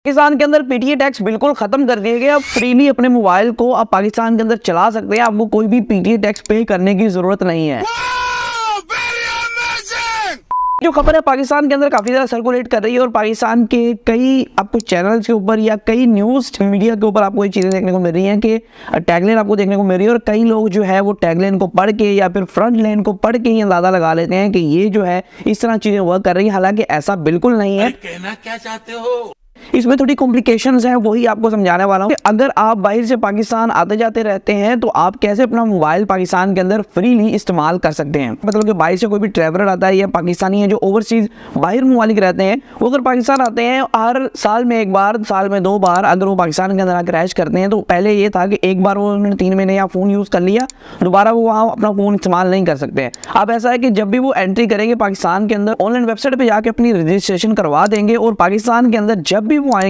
पाकिस्तान के अंदर PTA tax बिल्कुल खत्म कर दिए गए। अब फ्रीली अपने मोबाइल को आप पाकिस्तान के अंदर चला सकते हैं। आपको कोई भी पीटीए टैक्स पे करने की जरूरत नहीं है। जो खबर है पाकिस्तान के अंदर काफी ज्यादा सर्कुलेट कर रही है और पाकिस्तान के कई आपको चैनल्स के ऊपर या कई न्यूज मीडिया के ऊपर आपको ये चीजें देखने को मिल रही हैं कि टैगलाइन आपको देखने को मिल रही है। और कई लोग जो है वो टैगलाइन को पढ़ के या फिर फ्रंट लाइन को पढ़ के ही अंदाजा लगा लेते हैं कि ये जो है इस तरह चीजें वर्क कर रही है। हालांकि ऐसा बिल्कुल नहीं है। कहना क्या चाहते हो? इसमें थोड़ी कॉम्प्लिकेशंस हैं, वही आपको समझाने वाला हूं कि अगर आप बाहर से पाकिस्तान आते जाते रहते हैं तो आप कैसे अपना मोबाइल पाकिस्तान के अंदर फ्रीली इस्तेमाल कर सकते हैं। मतलब कि बाहर से कोई भी ट्रैवलर आता है या पाकिस्तानी है जो ओवरसीज बाहर ममालिक रहते हैं, वो अगर पाकिस्तान आते हैं हर साल में एक बार, साल में 2 बार अगर वो पाकिस्तान के अंदर आकर ऐश करते हैं, तो पहले ये था कि एक बार वो उन्होंने 3 महीने या फ़ोन यूज़ कर लिया, दोबारा वो वहाँ अपना फ़ोन इस्तेमाल नहीं कर सकते हैं। अब ऐसा है कि जब भी वो एंट्री करेंगे पाकिस्तान के अंदर, ऑनलाइन वेबसाइट पर जाकर अपनी रजिस्ट्रेशन करवा देंगे और पाकिस्तान के अंदर जब भी वो आएंगे